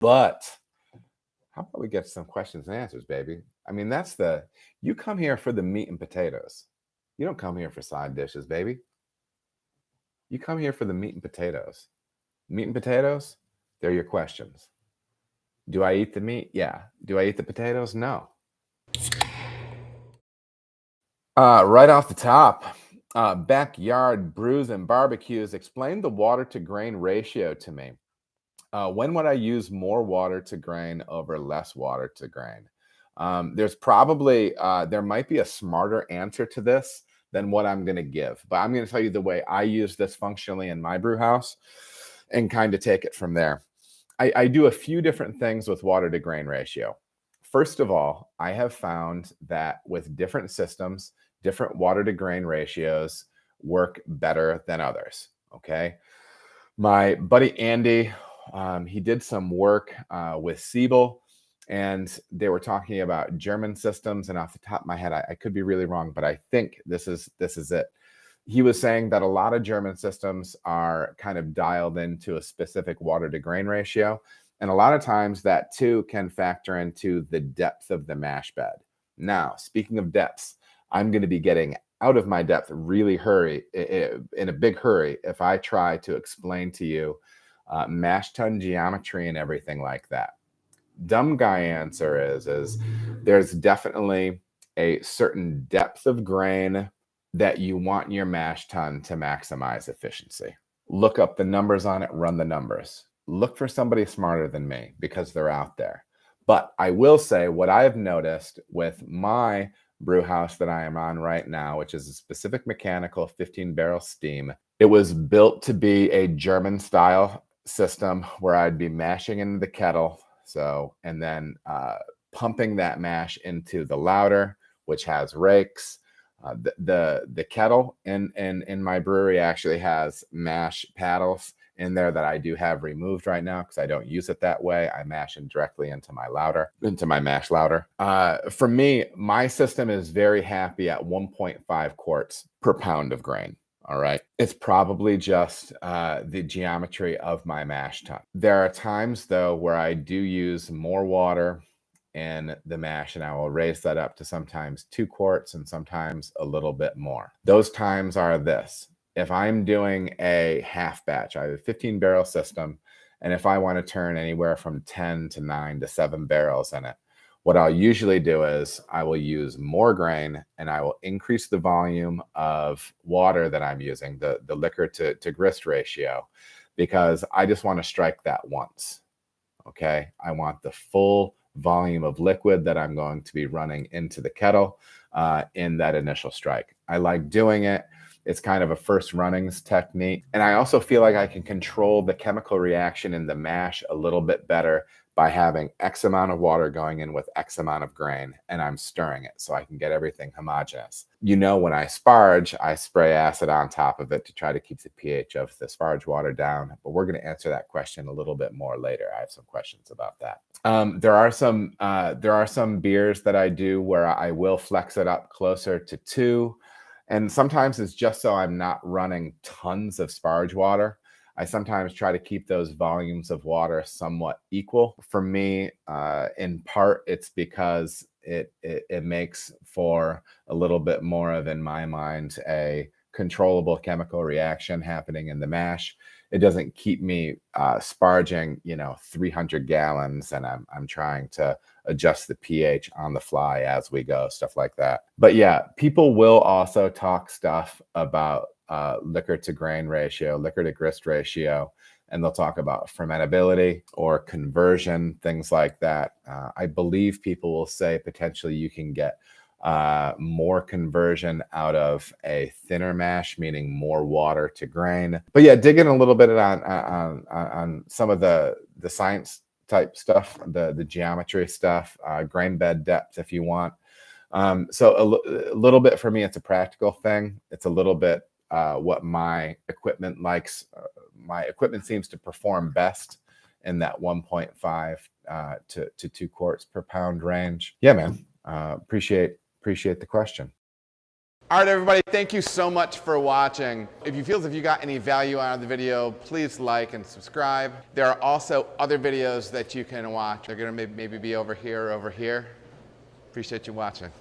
But how about we get some questions and answers, baby? I mean, you come here for the meat and potatoes. You don't come here for side dishes, baby. You come here for the meat and potatoes. Meat and potatoes, they're your questions. Do I eat the meat? Yeah. Do I eat the potatoes? No. Right off the top, backyard brews and barbecues. Explain the water to grain ratio to me. When would I use more water to grain over less water to grain? There might be a smarter answer to this than what I'm going to give, but I'm going to tell you the way I use this functionally in my brew house and kind of take it from there. I do a few different things with water to grain ratio. First of all, I have found that with different systems, different water to grain ratios work better than others. Okay. My buddy Andy, he did some work with Siebel, and they were talking about German systems. And off the top of my head, I could be really wrong, but I think this is it. He was saying that a lot of German systems are kind of dialed into a specific water to grain ratio. And a lot of times that too can factor into the depth of the mash bed. Now, speaking of depths, I'm going to be getting out of my depth really in a big hurry if I try to explain to you mash tun geometry and everything like that. Dumb guy answer is there's definitely a certain depth of grain that you want your mash tun to maximize efficiency. Look up the numbers on it, run the numbers. Look for somebody smarter than me because they're out there. But I will say what I've noticed with my brew house that I am on right now, which is a specific mechanical 15-barrel steam. It was built to be a German style system where I'd be mashing into the kettle. And then pumping that mash into the lauter, which has rakes. The kettle in my brewery actually has mash paddles in there that I do have removed right now because I don't use it that way. I mash it directly into my mash lauter. For me, my system is very happy at 1.5 quarts per pound of grain. All right. It's probably just the geometry of my mash tun. There are times, though, where I do use more water in the mash, and I will raise that up to sometimes 2 quarts and sometimes a little bit more. Those times are this. If I'm doing a half batch, I have a 15-barrel system, and if I want to turn anywhere from 10 to 9 to 7 barrels in it, what I'll usually do is I will use more grain and I will increase the volume of water that I'm using, the liquor to grist ratio, because I just want to strike that once. Okay. I want the full volume of liquid that I'm going to be running into the kettle in that initial strike. I like doing it. It's kind of a first runnings technique. And I also feel like I can control the chemical reaction in the mash a little bit better by having X amount of water going in with X amount of grain, and I'm stirring it so I can get everything homogeneous. When I sparge, I spray acid on top of it to try to keep the pH of the sparge water down. But we're going to answer that question a little bit more later. I have some questions about that. There are some beers that I do where I will flex it up closer to 2. And sometimes it's just so I'm not running tons of sparge water. I sometimes try to keep those volumes of water somewhat equal. For me, in part, it's because it makes for a little bit more of, in my mind, a controllable chemical reaction happening in the mash. It doesn't keep me sparging, 300 gallons, and I'm trying to adjust the pH on the fly as we go, stuff like that. But yeah, people will also talk stuff about liquor to grain ratio, liquor to grist ratio, and they'll talk about fermentability or conversion, things like that. I believe people will say potentially you can get more conversion out of a thinner mash, meaning more water to grain. But yeah, dig in a little bit on some of the science type stuff, the geometry stuff, grain bed depth if you want. So a little bit for me, it's a practical thing. It's a little bit what my equipment likes. My equipment seems to perform best in that 1.5 to 2 quarts per pound range. Yeah, man. Appreciate the question. All right, everybody, thank you so much for watching. If you feel as if you got any value out of the video, please like and subscribe. There are also other videos that you can watch. They're gonna maybe be over here or over here. Appreciate you watching.